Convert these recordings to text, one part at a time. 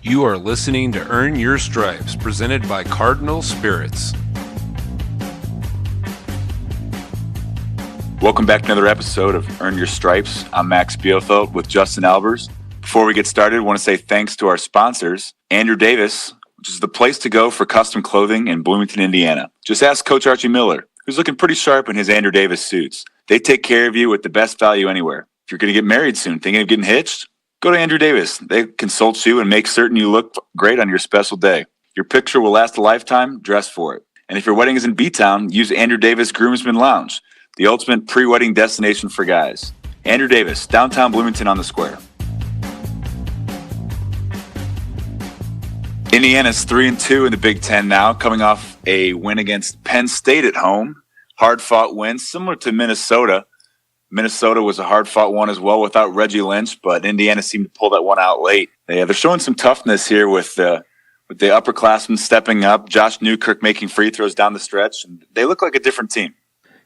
You are listening to Earn Your Stripes, presented by Cardinal Spirits. Welcome back to another episode of Earn Your Stripes. I'm Max Bielfeldt with Justin Albers. Before we get started, I want to say thanks to our sponsors, Andrew Davis, which is the place to go for custom clothing in Bloomington, Indiana. Just ask Coach Archie Miller, who's looking pretty sharp in his Andrew Davis suits. They take care of you with the best value anywhere. If you're going to get married soon, thinking of getting hitched, go to Andrew Davis. They consult you and make certain you look great on your special day. Your picture will last a lifetime. Dress for it. And if your wedding is in B-Town, use Andrew Davis Groomsmen Lounge, the ultimate pre-wedding destination for guys. Andrew Davis, downtown Bloomington on the Square. Indiana's 3-2 in the Big Ten now, coming off a win against Penn State at home. Hard-fought win, similar to Minnesota. Minnesota was a hard-fought one as well without Reggie Lynch, but Indiana seemed to pull that one out late. They're showing some toughness here with the upperclassmen stepping up, Josh Newkirk making free throws down the stretch, and they look like a different team.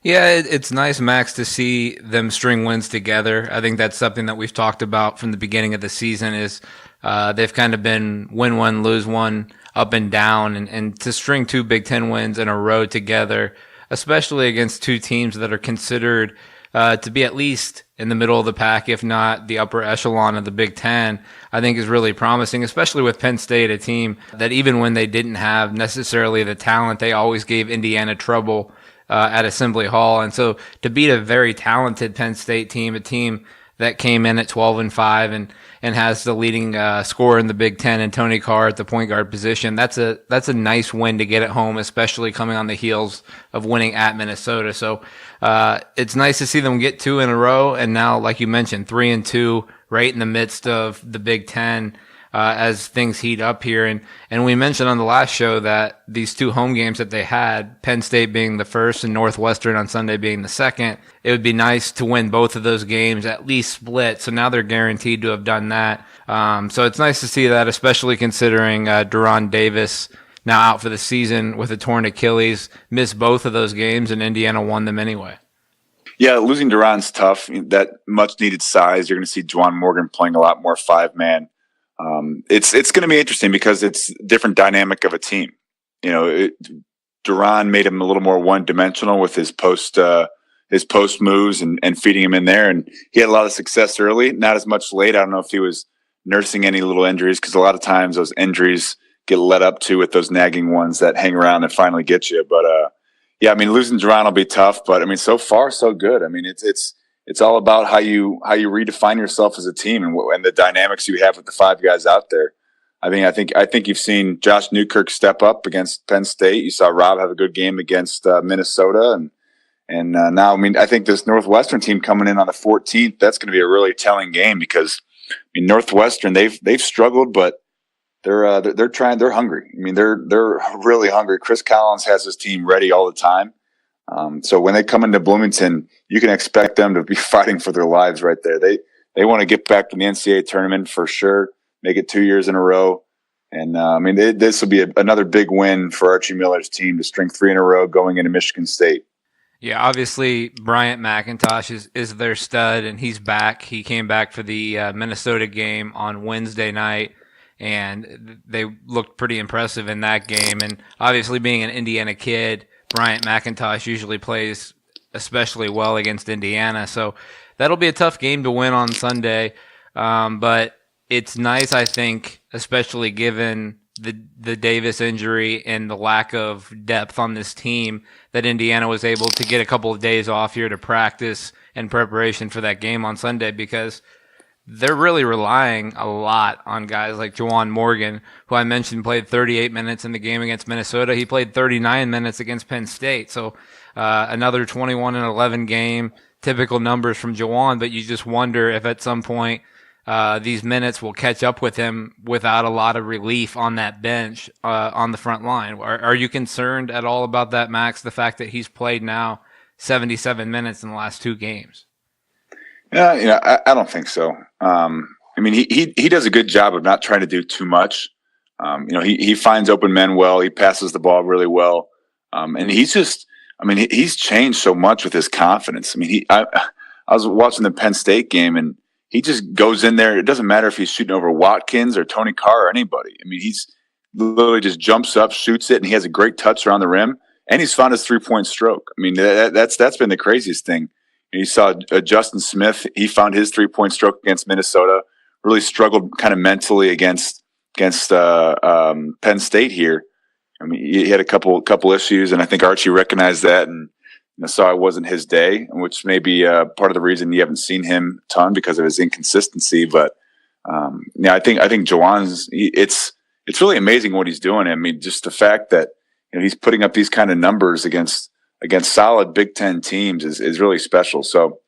Yeah, it's nice, Max, to see them string wins together. I think that's something that we've talked about from the beginning of the season is they've kind of been win one, lose one, up and down, and to string two Big Ten wins in a row together, especially against two teams that are considered to be at least in the middle of the pack, if not the upper echelon of the Big Ten, I think is really promising, especially with Penn State, a team that even when they didn't have necessarily the talent, they always gave Indiana trouble at Assembly Hall. And so to beat a very talented Penn State team, a team that came in at 12-5 and has the leading scorer in the Big Ten and Tony Carr at the point guard position, that's a nice win to get at home, especially coming on the heels of winning at Minnesota. So it's nice to see them get two in a row, and now, like you mentioned, 3-2 right in the midst of the Big Ten as things heat up here. And we mentioned on the last show that these two home games that they had, Penn State being the first and Northwestern on Sunday being the second, it would be nice to win both of those games, at least split. So now they're guaranteed to have done that. So it's nice to see that, especially considering De'Ron Davis, now out for the season with a torn Achilles, missed both of those games, and Indiana won them anyway. Yeah, losing De'Ron's tough. That much-needed size. You're going to see Juwan Morgan playing a lot more five-man. It's going to be interesting because it's a different dynamic of a team. De'Ron made him a little more one-dimensional with his post moves and feeding him in there, and he had a lot of success early. Not as much late. I don't know if he was nursing any little injuries because a lot of times those injuries get led up to with those nagging ones that hang around and finally get you. But yeah, I mean, losing De'Ron will be tough, but I mean, so far so good. I mean, it's all about how you redefine yourself as a team and the dynamics you have with the five guys out there. I think you've seen Josh Newkirk step up against Penn State. You saw Rob have a good game against Minnesota, and now, I mean, I think this Northwestern team coming in on the 14th, that's going to be a really telling game because I mean, Northwestern they've struggled, but they're trying. They're hungry. I mean, they're really hungry. Chris Collins has his team ready all the time. So when they come into Bloomington, you can expect them to be fighting for their lives right there. They want to get back to the NCAA tournament for sure, make it 2 years in a row. And I mean, this will be another big win for Archie Miller's team to string 3 in a row going into Michigan State. Yeah, obviously Bryant McIntosh is their stud, and he's back. He came back for the Minnesota game on Wednesday night, and they looked pretty impressive in that game. And obviously being an Indiana kid, Bryant McIntosh usually plays especially well against Indiana. So that'll be a tough game to win on Sunday. But it's nice, I think, especially given the Davis injury and the lack of depth on this team, that Indiana was able to get a couple of days off here to practice in preparation for that game on Sunday, because they're really relying a lot on guys like Juwan Morgan, who I mentioned played 38 minutes in the game against Minnesota. He played 39 minutes against Penn State. So another 21-11 game, typical numbers from Juwan, but you just wonder if at some point these minutes will catch up with him without a lot of relief on that bench on the front line. Are you concerned at all about that, Max, the fact that he's played now 77 minutes in the last two games? Yeah, I don't think so. I mean, he does a good job of not trying to do too much. He finds open men well. He passes the ball really well. And he's changed so much with his confidence. I mean, I was watching the Penn State game, and he just goes in there. It doesn't matter if he's shooting over Watkins or Tony Carr or anybody. I mean, he's literally just jumps up, shoots it, and he has a great touch around the rim. And he's found his 3-point stroke. I mean, that's been the craziest thing. You saw Justin Smith. He found his 3-point stroke against Minnesota. Really struggled kind of mentally against Penn State here. I mean, he had a couple issues, and I think Archie recognized that and saw it wasn't his day, which may be part of the reason you haven't seen him a ton because of his inconsistency. But I think Juwan's it's really amazing what he's doing. I mean, just the fact that he's putting up these kind of numbers against solid Big Ten teams is really special. So,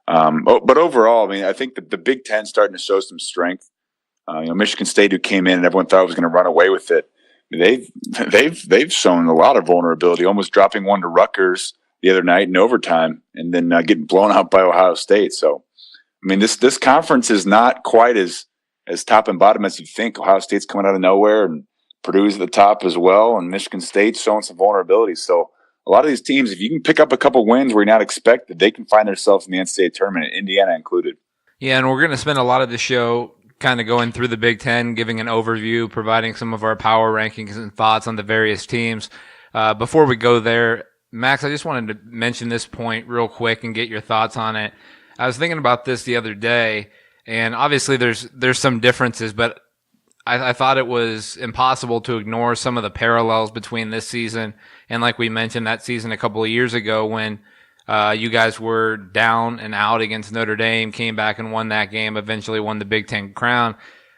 but overall, I mean, I think that the Big Ten starting to show some strength. Michigan State, who came in and everyone thought was going to run away with it, they've shown a lot of vulnerability, almost dropping one to Rutgers the other night in overtime, and then getting blown out by Ohio State. So, I mean, this conference is not quite as top and bottom as you think. Ohio State's coming out of nowhere, and Purdue's at the top as well, and Michigan State's showing some vulnerability. So, a lot of these teams, if you can pick up a couple wins where you're not expected, they can find themselves in the NCAA tournament, Indiana included. Yeah, and we're going to spend a lot of the show kind of going through the Big Ten, giving an overview, providing some of our power rankings and thoughts on the various teams. Before we go there, Max, I just wanted to mention this point real quick and get your thoughts on it. I was thinking about this the other day, and obviously there's some differences, but I thought it was impossible to ignore some of the parallels between this season and, like we mentioned, that season a couple of years ago when you guys were down and out against Notre Dame, came back and won that game, eventually won the Big Ten crown.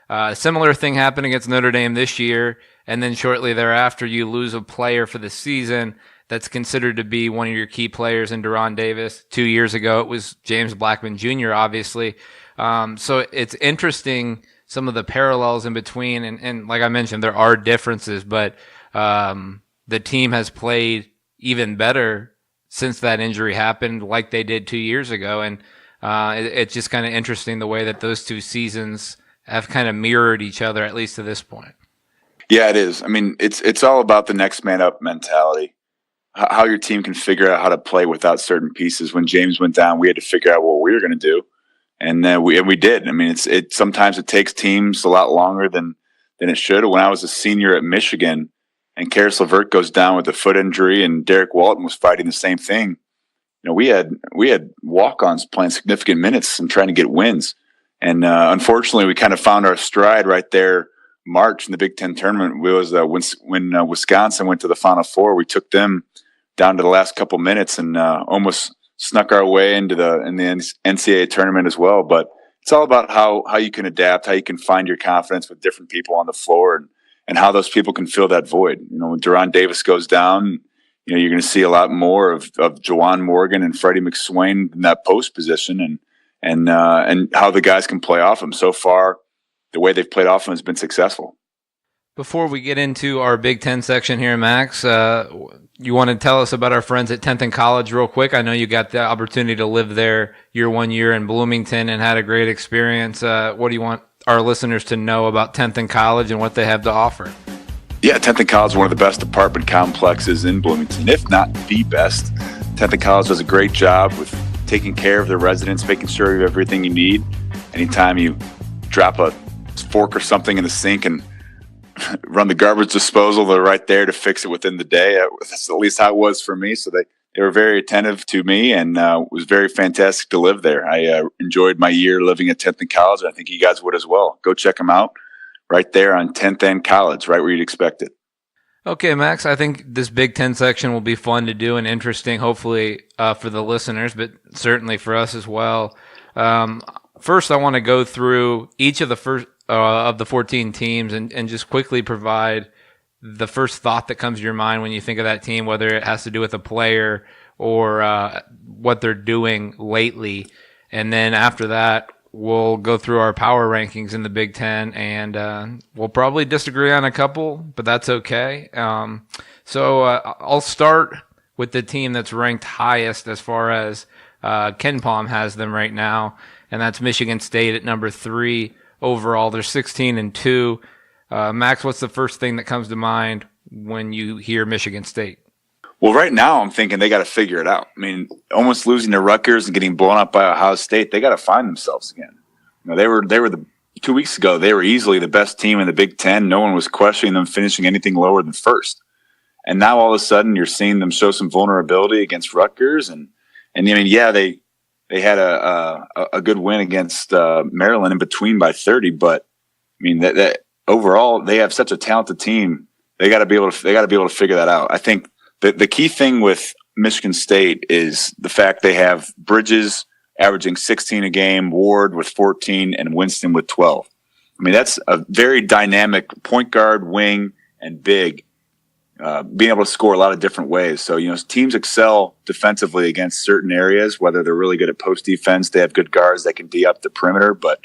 A similar thing happened against Notre Dame this year, and then shortly thereafter you lose a player for the season that's considered to be one of your key players in De'Ron Davis. 2 years ago it was James Blackman Jr., obviously. So it's interesting, some of the parallels in between, and like I mentioned, there are differences, but the team has played even better since that injury happened, like they did 2 years ago. And it's just kind of interesting the way that those two seasons have kind of mirrored each other, at least to this point. Yeah, it is. I mean, it's all about the next man up mentality, how your team can figure out how to play without certain pieces. When James went down, we had to figure out what we were going to do. And then we did. I mean, sometimes it takes teams a lot longer than it should. When I was a senior at Michigan, and Karis LeVert goes down with a foot injury, and Derek Walton was fighting the same thing. We had walk-ons playing significant minutes and trying to get wins. And unfortunately, we kind of found our stride right there. March in the Big Ten tournament, it was when Wisconsin went to the Final Four. We took them down to the last couple minutes and almost snuck our way in the NCAA tournament as well. But it's all about how you can adapt, how you can find your confidence with different people on the floor, and how those people can fill that void. When De'Ron Davis goes down, you're going to see a lot more of Juwan Morgan and Freddie McSwain in that post position, and how the guys can play off him. So far, the way they've played off him has been successful. Before we get into our Big Ten section here, Max, you want to tell us about our friends at 10th and College real quick? I know you got the opportunity to live there your 1 year in Bloomington and had a great experience. What do you want our listeners to know about 10th and College and what they have to offer? Yeah, 10th and College is one of the best apartment complexes in Bloomington, if not the best. 10th and College does a great job with taking care of their residents, making sure you have everything you need. Anytime you drop a fork or something in the sink and run the garbage disposal, they're right there to fix it within the day. That's at least how it was for me. So they were very attentive to me, and it was very fantastic to live there. I enjoyed my year living at 10th and College. I think you guys would as well. Go check them out right there on 10th and College, right where you'd expect it. Okay, Max, I think this Big Ten section will be fun to do and interesting, hopefully for the listeners, but certainly for us as well. First, I want to go through each of the first of the 14 teams and just quickly provide the first thought that comes to your mind when you think of that team, whether it has to do with a player or what they're doing lately. And then after that, we'll go through our power rankings in the Big Ten, and we'll probably disagree on a couple, but that's okay. So I'll start with the team that's ranked highest as far as KenPom has them right now, and that's Michigan State at number 3 overall. They're 16-2. Max, what's the first thing that comes to mind when you hear Michigan State? Well, right now I'm thinking they got to figure it out. I mean, almost losing to Rutgers and getting blown up by Ohio State, they got to find themselves again. They were the 2 weeks ago. They were easily the best team in the Big Ten. No one was questioning them finishing anything lower than first. And now all of a sudden you're seeing them show some vulnerability against Rutgers, and I mean, yeah, they had a good win against Maryland in between by 30, but I mean that overall they have such a talented team. They got to be able to figure that out. I think the key thing with Michigan State is the fact they have Bridges averaging 16 a game, Ward with 14, and Winston with 12. I mean, that's a very dynamic point guard, wing, and big, being able to score a lot of different ways. So, teams excel defensively against certain areas, whether they're really good at post defense, they have good guards that can be up the perimeter. But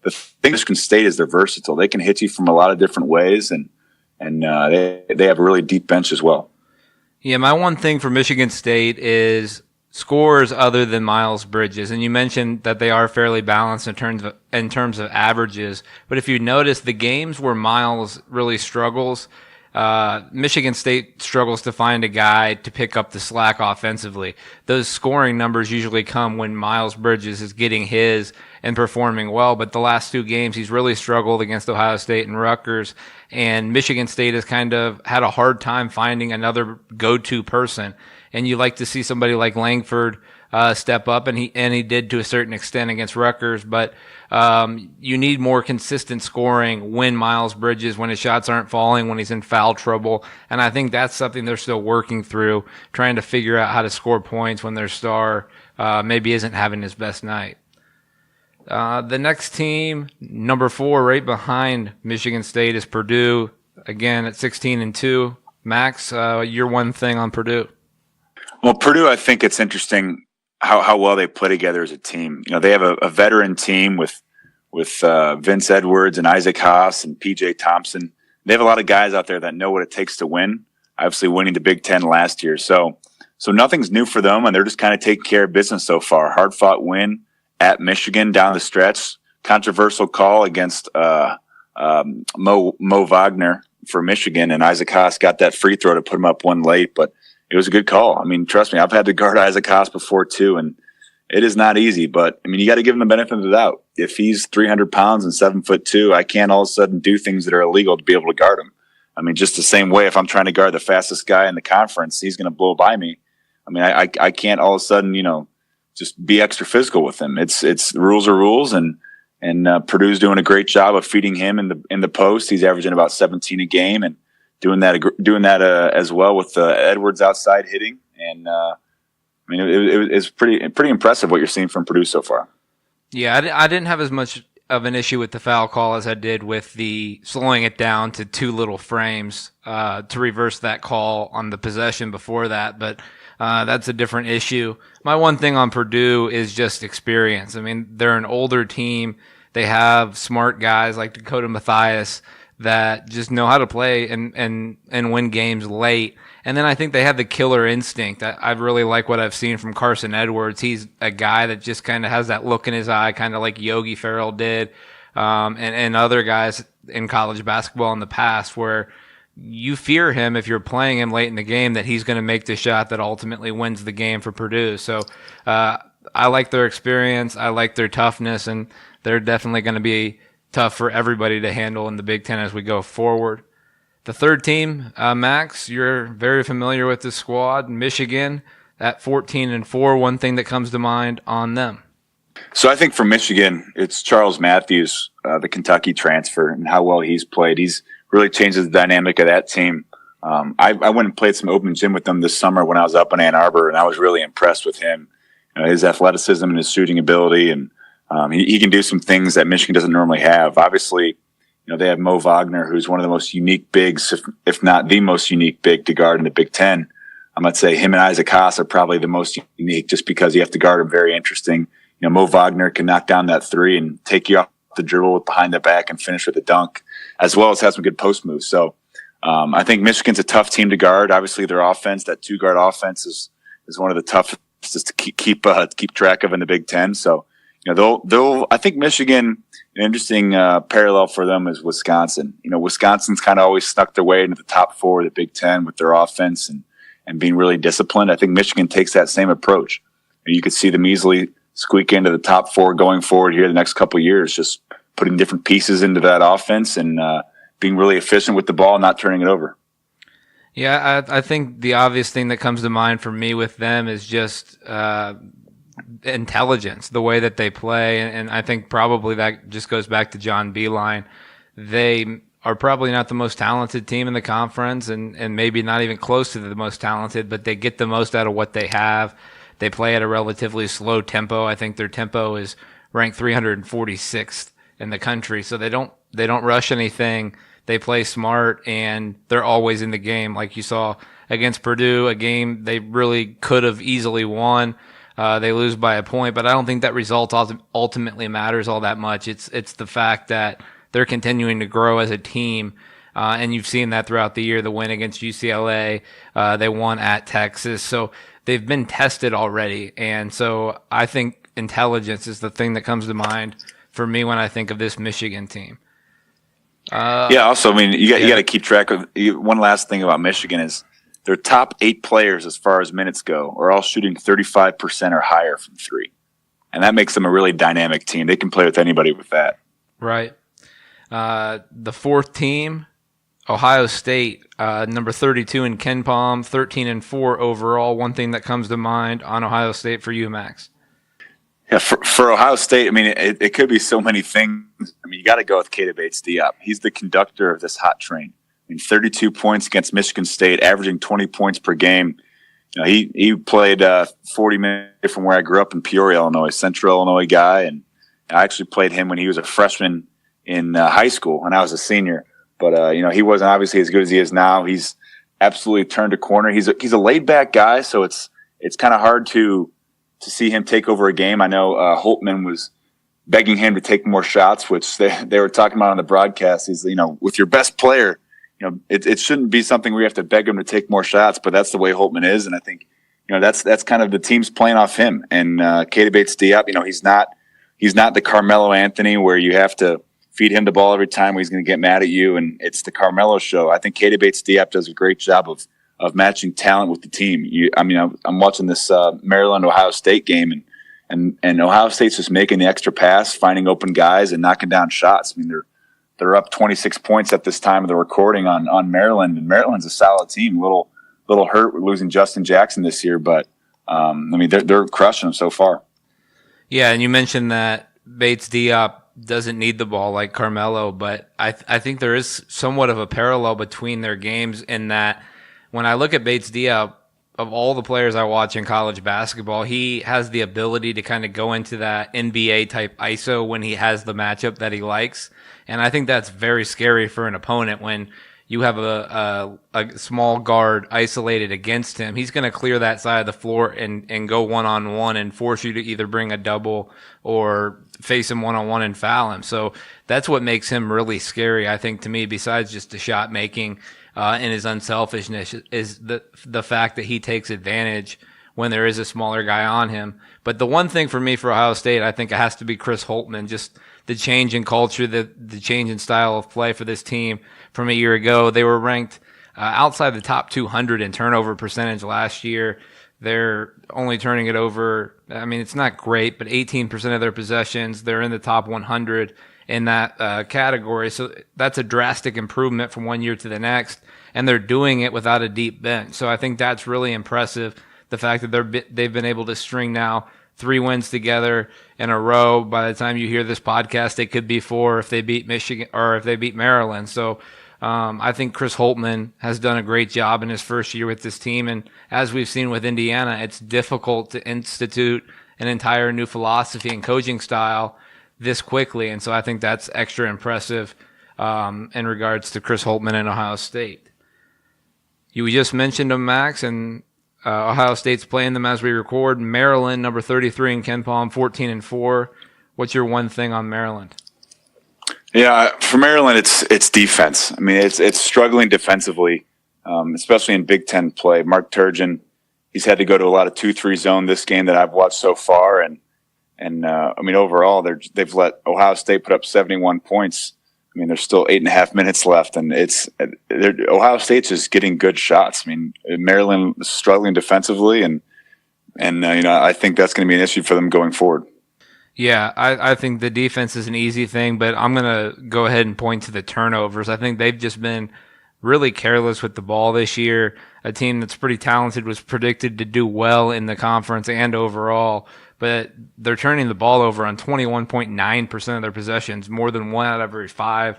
the thing Michigan State is they're versatile. They can hit you from a lot of different ways, and they have a really deep bench as well. Yeah, my one thing for Michigan State is scores other than Miles Bridges, and you mentioned that they are fairly balanced in terms of averages. But if you notice, the games where Miles really struggles, Michigan State struggles to find a guy to pick up the slack offensively. Those scoring numbers usually come when Miles Bridges is getting his and performing well, but the last 2 games he's really struggled against Ohio State and Rutgers, and Michigan State has kind of had a hard time finding another go-to person. And you like to see somebody like Langford step up, and he did to a certain extent against Rutgers, but you need more consistent scoring when Miles Bridges, when his shots aren't falling, when he's in foul trouble, and I think that's something they're still working through, trying to figure out how to score points when their star maybe isn't having his best night. The next team, number 4, right behind Michigan State, is Purdue, again at 16-2. Max, your one thing on Purdue. Well, Purdue, I think it's interesting how well they play together as a team. They have a veteran team with Vince Edwards and Isaac Haas and PJ Thompson. They have a lot of guys out there that know what it takes to win. Obviously, winning the Big Ten last year, so nothing's new for them, and they're just kind of taking care of business so far. Hard fought win at Michigan down the stretch. Controversial call against Mo Wagner for Michigan, and Isaac Haas got that free throw to put him up one late, but it was a good call. I mean, trust me, I've had to guard Isaac Haas before too, and it is not easy. But I mean, you got to give him the benefit of the doubt. If he's 300 pounds and 7'2", I can't all of a sudden do things that are illegal to be able to guard him. I mean, just the same way, if I'm trying to guard the fastest guy in the conference, he's going to blow by me. I mean, I can't all of a sudden, just be extra physical with him. It's rules are rules, and Purdue's doing a great job of feeding him in the post. He's averaging about 17 a game, and doing that as well with Edwards outside hitting, and I mean it's pretty impressive what you're seeing from Purdue so far. Yeah, I didn't have as much of an issue with the foul call as I did with the slowing it down to 2 little frames to reverse that call on the possession before that, but that's a different issue. My one thing on Purdue is just experience. I mean, they're an older team. They have smart guys like Dakota Mathias that just know how to play and win games late. And then I think they have the killer instinct. I really like what I've seen from Carson Edwards. He's a guy that just kind of has that look in his eye, kind of like Yogi Ferrell did, and other guys in college basketball in the past, where you fear him if you're playing him late in the game that he's going to make the shot that ultimately wins the game for Purdue. So I like their experience. I like their toughness, and they're definitely going to be tough for everybody to handle in the Big Ten as we go forward. The third team, Max, you're very familiar with this squad. Michigan at 14-4. One thing that comes to mind on them. So I think for Michigan, it's Charles Matthews, the Kentucky transfer, and how well he's played. He's really changed the dynamic of that team. I went and played some open gym with them this summer when I was up in Ann Arbor, and I was really impressed with him. His athleticism and his shooting ability, and he can do some things that Michigan doesn't normally have. Obviously, they have Mo Wagner, who's one of the most unique bigs, if not the most unique big to guard in the Big Ten. I might say him and Isaac Haas are probably the most unique just because you have to guard him very interesting. Mo Wagner can knock down that three and take you off the dribble behind the back and finish with a dunk, as well as have some good post moves. So I think Michigan's a tough team to guard. Obviously, their offense, that 2-guard offense, is one of the toughest to keep track of in the Big Ten. So they'll. I think Michigan, an interesting parallel for them is Wisconsin. Wisconsin's kind of always snuck their way into the top 4 of the Big Ten with their offense and being really disciplined. I think Michigan takes that same approach. You could see them easily squeak into the top 4 going forward here the next couple of years. Just putting different pieces into that offense and being really efficient with the ball, not turning it over. Yeah, I think the obvious thing that comes to mind for me with them is just intelligence, the way that they play. And I think probably that just goes back to John Beilein. They are probably not the most talented team in the conference and maybe not even close to the most talented, but they get the most out of what they have. They play at a relatively slow tempo. I think their tempo is ranked 346th in the country. So they don't rush anything. They play smart and they're always in the game. Like you saw against Purdue, a game they really could have easily won. They lose by a point, but I don't think that result ultimately matters all that much. It's the fact that they're continuing to grow as a team. And you've seen that throughout the year, the win against UCLA, they won at Texas. So they've been tested already. And so I think intelligence is the thing that comes to mind for me when I think of this Michigan team. Also, I mean, you got to keep track of one last thing about Michigan is their top 8 players as far as minutes go are all shooting 35% or higher from 3. And that makes them a really dynamic team. They can play with anybody with that. Right. The fourth team, Ohio State, number 32 in KenPom, 13-4 overall. One thing that comes to mind on Ohio State for you, Max? Yeah, for Ohio State, I mean, it could be so many things. I mean, you got to go with Keita Bates-Diop. He's the conductor of this hot train. I mean, 32 points against Michigan State, averaging 20 points per game. You know, he played 40 minutes from where I grew up in Peoria, Illinois, Central Illinois guy, and I actually played him when he was a freshman in high school, and I was a senior. But he wasn't obviously as good as he is now. He's absolutely turned a corner. He's a laid back guy, so it's kind of hard to see him take over a game. I know Holtman was begging him to take more shots, which they were talking about on the broadcast. He's, with your best player, it shouldn't be something where you have to beg him to take more shots, but that's the way Holtman is. And I think, that's kind of the team's playing off him. And Keita Bates-Diop, he's not the Carmelo Anthony where you have to feed him the ball every time he's going to get mad at you. And it's the Carmelo show. I think Keita Bates-Diop does a great job of matching talent with the team. I'm watching this Maryland-Ohio State game, and Ohio State's just making the extra pass, finding open guys, and knocking down shots. I mean, they're up 26 points at this time of the recording on Maryland, and Maryland's a solid team. Little hurt with losing Justin Jackson this year, but they're crushing them so far. Yeah, and you mentioned that Bates-Diop doesn't need the ball like Carmelo, but I think there is somewhat of a parallel between their games in that when I look at Bates-Diop, of all the players I watch in college basketball, he has the ability to kind of go into that NBA type ISO when he has the matchup that he likes. And I think that's very scary for an opponent when you have a small guard isolated against him. He's going to clear that side of the floor and go one-on-one and force you to either bring a double or face him one-on-one and foul him. So that's what makes him really scary, I think, to me, besides just the shot making and his unselfishness, is the fact that he takes advantage when there is a smaller guy on him. But the one thing for me for Ohio State, I think it has to be Chris Holtman, just the change in culture, the change in style of play for this team from a year ago. They were ranked outside the top 200 in turnover percentage last year. They're only turning it over. I mean, it's not great, but 18% of their possessions, they're in the top 100 in that category. So that's a drastic improvement from one year to the next, and they're doing it without a deep bench. So I think that's really impressive, the fact that they've been able to string now 3 wins together in a row. By the time you hear this podcast, it could be 4 if they beat Michigan or if they beat Maryland. So I think Chris Holtman has done a great job in his first year with this team. And as we've seen with Indiana, it's difficult to institute an entire new philosophy and coaching style this quickly. And so I think that's extra impressive in regards to Chris Holtman and Ohio State. You just mentioned them, Max, and Ohio State's playing them as we record. Maryland, number 33 in KenPom, 14-4. What's your one thing on Maryland? Yeah, for Maryland, it's defense. I mean, it's struggling defensively, especially in Big Ten play. Mark Turgeon, he's had to go to a lot of 2-3 zone this game that I've watched so far, and overall, they've let Ohio State put up 71 points. I mean, there's still 8.5 minutes left, and Ohio State's just getting good shots. I mean, Maryland is struggling defensively, and And I think that's going to be an issue for them going forward. Yeah, I think the defense is an easy thing, but I'm going to go ahead and point to the turnovers. I think they've just been really careless with the ball this year. A team that's pretty talented was predicted to do well in the conference and overall, but they're turning the ball over on 21.9% of their possessions, more than 1 out of every 5.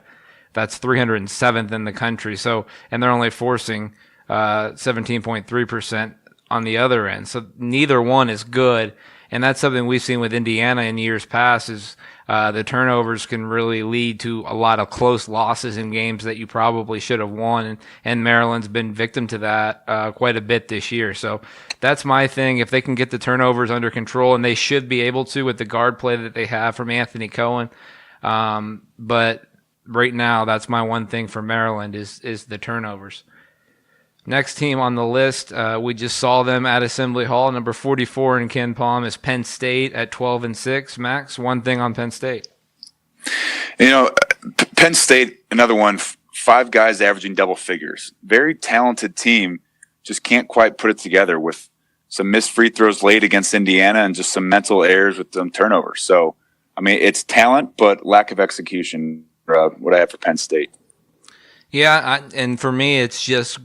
That's 307th in the country. So, and they're only forcing 17.3% on the other end. So neither one is good. And that's something we've seen with Indiana in years past is the turnovers can really lead to a lot of close losses in games that you probably should have won. And Maryland's been victim to that quite a bit this year. So that's my thing. If they can get the turnovers under control, and they should be able to with the guard play that they have from Anthony Cohen. But right now, that's my one thing for Maryland is the turnovers. Next team on the list, we just saw them at Assembly Hall. Number 44 in KenPom is Penn State at 12-6. Max, one thing on Penn State. Penn State, another one, 5 guys averaging double figures. Very talented team, just can't quite put it together with some missed free throws late against Indiana and just some mental errors with some turnovers. So, it's talent, but lack of execution, what I have for Penn State. Yeah, and for me, it's just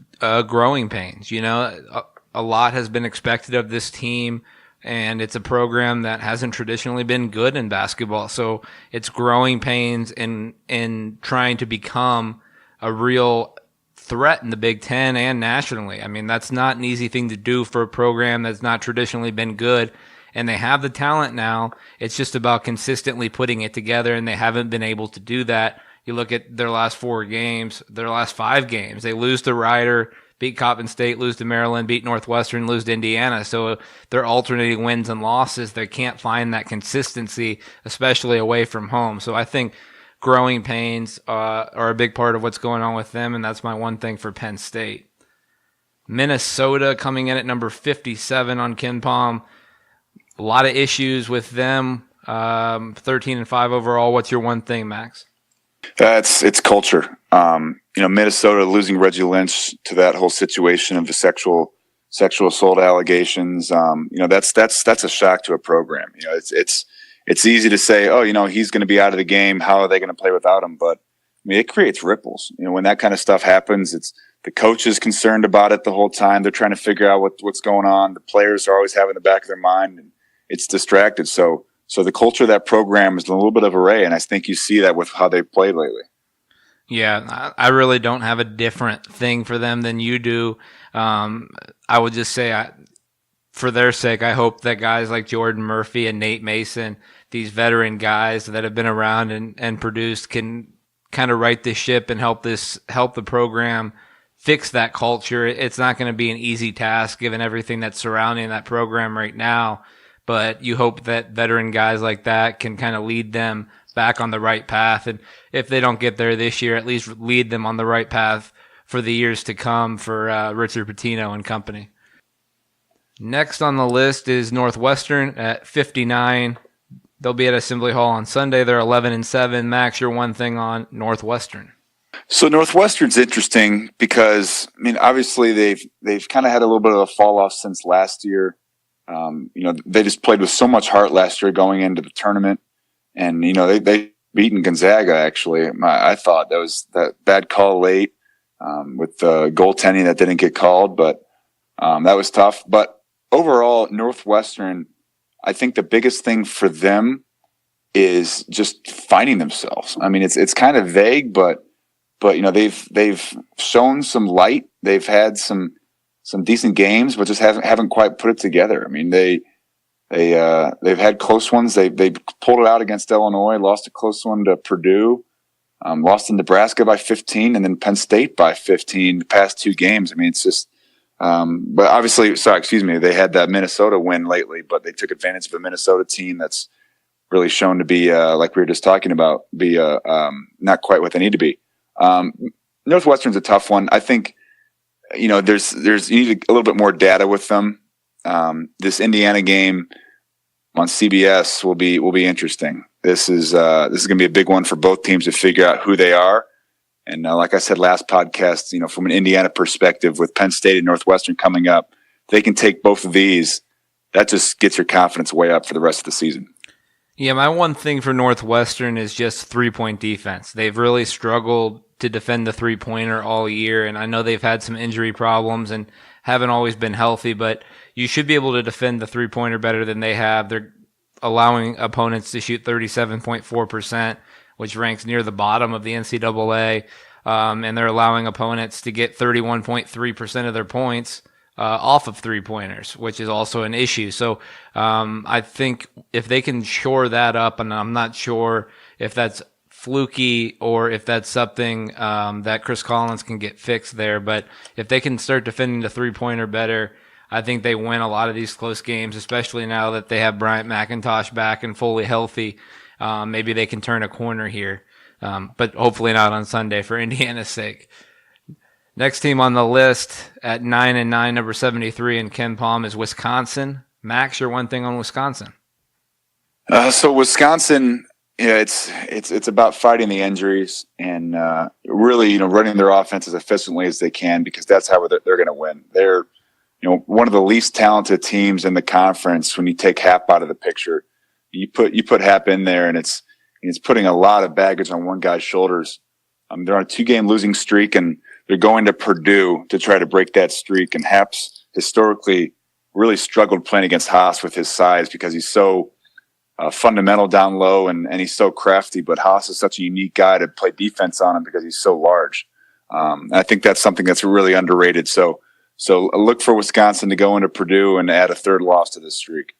growing pains. A lot has been expected of this team, and it's a program that hasn't traditionally been good in basketball. So it's growing pains in trying to become a real threat in the Big Ten and nationally. That's not an easy thing to do for a program that's not traditionally been good. And they have the talent now. It's just about consistently putting it together, and they haven't been able to do that. You look at their last 4 games, their last 5 games. They lose to Rider, beat Coppin State, lose to Maryland, beat Northwestern, lose to Indiana. So they're alternating wins and losses. They can't find that consistency, especially away from home. So I think growing pains are a big part of what's going on with them, and that's my one thing for Penn State. Minnesota coming in at number 57 on KenPom. A lot of issues with them. 13-5 overall. What's your one thing, Max? It's culture. Minnesota losing Reggie Lynch to that whole situation of the sexual assault allegations. That's a shock to a program. It's easy to say, he's going to be out of the game. How are they going to play without him? But it creates ripples. When that kind of stuff happens, it's the coach is concerned about it the whole time. They're trying to figure out what's going on. The players are always having the back of their mind, and it's distracted. So the culture of that program is a little bit of array, and I think you see that with how they played lately. Yeah, I really don't have a different thing for them than you do. I would just say, for their sake, I hope that guys like Jordan Murphy and Nate Mason, these veteran guys that have been around and produced, can kind of right this ship and help the program fix that culture. It's not going to be an easy task given everything that's surrounding that program right now. But you hope that veteran guys like that can kind of lead them back on the right path. And if they don't get there this year, at least lead them on the right path for the years to come for Richard Pitino and company. Next on the list is Northwestern at 59. They'll be at Assembly Hall on Sunday. They're 11-7. Max, your one thing on Northwestern. So Northwestern's interesting because, obviously they've kind of had a little bit of a fall off since last year. They just played with so much heart last year going into the tournament, and they beaten Gonzaga. Actually, I thought that was that bad call late with the goaltending that didn't get called, but that was tough. But overall, Northwestern, I think the biggest thing for them is just finding themselves. It's kind of vague, but they've shown some light. They've had some decent games, but just haven't quite put it together. They've had close ones. They pulled it out against Illinois, lost a close one to Purdue, lost in Nebraska by 15, and then Penn State by 15 the past 2 games. It's just, but obviously, they had that Minnesota win lately, but they took advantage of a Minnesota team that's really shown to be, like we were just talking about, not quite what they need to be. Northwestern's a tough one. I think, you need a little bit more data with them. This Indiana game on CBS will be interesting. This is going to be a big one for both teams to figure out who they are. And like I said last podcast, from an Indiana perspective, with Penn State and Northwestern coming up, they can take both of these that just gets your confidence way up for the rest of the season. Yeah, my one thing for Northwestern is just 3-point defense. They've really struggled to defend the three-pointer all year, and I know they've had some injury problems and haven't always been healthy, but you should be able to defend the three-pointer better than they have. They're allowing opponents to shoot 37.4%, which ranks near the bottom of the NCAA, and they're allowing opponents to get 31.3% of their points off of three-pointers, which is also an issue. So I think if they can shore that up, and I'm not sure if that's fluky or if that's something that Chris Collins can get fixed there, but if they can start defending the three-pointer better, I think they win a lot of these close games, especially now that they have Bryant McIntosh back and fully healthy. Maybe they can turn a corner here, but hopefully not on Sunday for Indiana's sake. Next team on the list at 9-9, number 73 in KenPom is Wisconsin. Max, your one thing on Wisconsin? So Wisconsin, it's about fighting the injuries and really, running their offense as efficiently as they can, because that's how they're going to win. They're, one of the least talented teams in the conference. When you take Happ out of the picture, you put Happ in there, and it's putting a lot of baggage on one guy's shoulders. They're on a 2-game losing streak, and they're going to Purdue to try to break that streak. And Happ's historically really struggled playing against Haas with his size, because he's so fundamental down low and he's so crafty. But Haas is such a unique guy to play defense on him because he's so large. I think that's something that's really underrated. So look for Wisconsin to go into Purdue and add a third loss to this streak.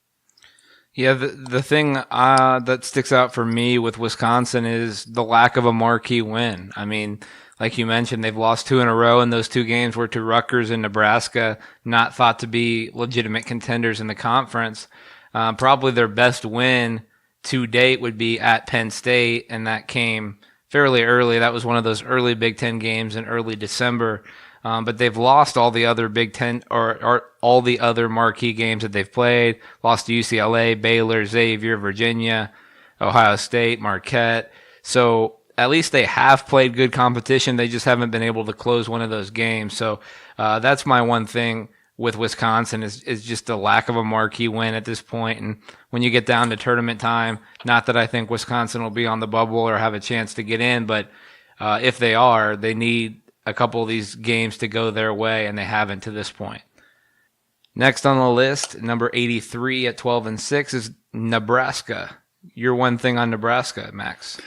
Yeah, the thing that sticks out for me with Wisconsin is the lack of a marquee win. I mean, like you mentioned, they've lost 2 in a row, and those 2 games were to Rutgers and Nebraska, not thought to be legitimate contenders in the conference. Probably their best win to date would be at Penn State, and that came fairly early. That was one of those early Big Ten games in early December. But they've lost all the other Big Ten or all the other marquee games that they've played. Lost to UCLA, Baylor, Xavier, Virginia, Ohio State, Marquette. So at least they have played good competition. They just haven't been able to close one of those games. So that's my one thing with Wisconsin is just the lack of a marquee win at this point. And when you get down to tournament time, not that I think Wisconsin will be on the bubble or have a chance to get in, but if they are, they need a couple of these games to go their way, and they haven't to this point. Next on the list, number 83 at 12-6 is Nebraska. Your one thing on Nebraska, Max?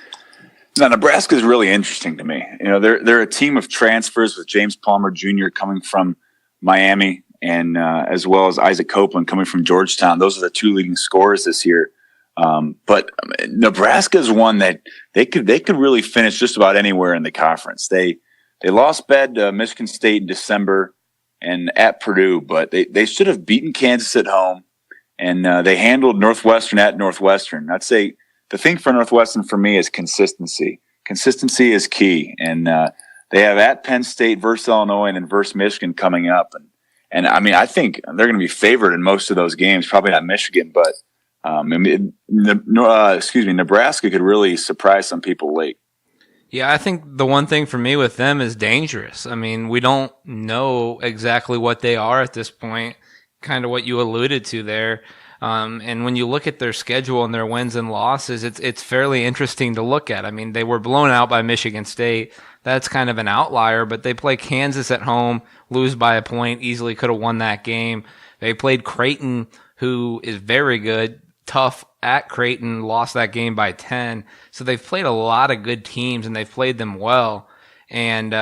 Now, Nebraska is really interesting to me. They're a team of transfers with James Palmer Jr. coming from Miami, and as well as Isaac Copeland coming from Georgetown. Those are the 2 leading scorers this year. But Nebraska is one that they could really finish just about anywhere in the conference. They lost bad to Michigan State in December and at Purdue, but they should have beaten Kansas at home, and they handled Northwestern at Northwestern. I'd say the thing for Northwestern for me is consistency. Consistency is key, and they have at Penn State versus Illinois and then versus Michigan coming up. And I mean, I think they're going to be favored in most of those games, probably not Michigan, but Nebraska could really surprise some people late. Yeah, I think the one thing for me with them is dangerous. I mean, we don't know exactly what they are at this point, kind of what you alluded to there. And when you look at their schedule and their wins and losses, it's fairly interesting to look at. I mean, they were blown out by Michigan State. That's kind of an outlier, but they play Kansas at home, lose by a point, easily could have won that game. They played Creighton, who is very good, tough at Creighton, lost that game by 10. So they've played a lot of good teams, and they've played them well. And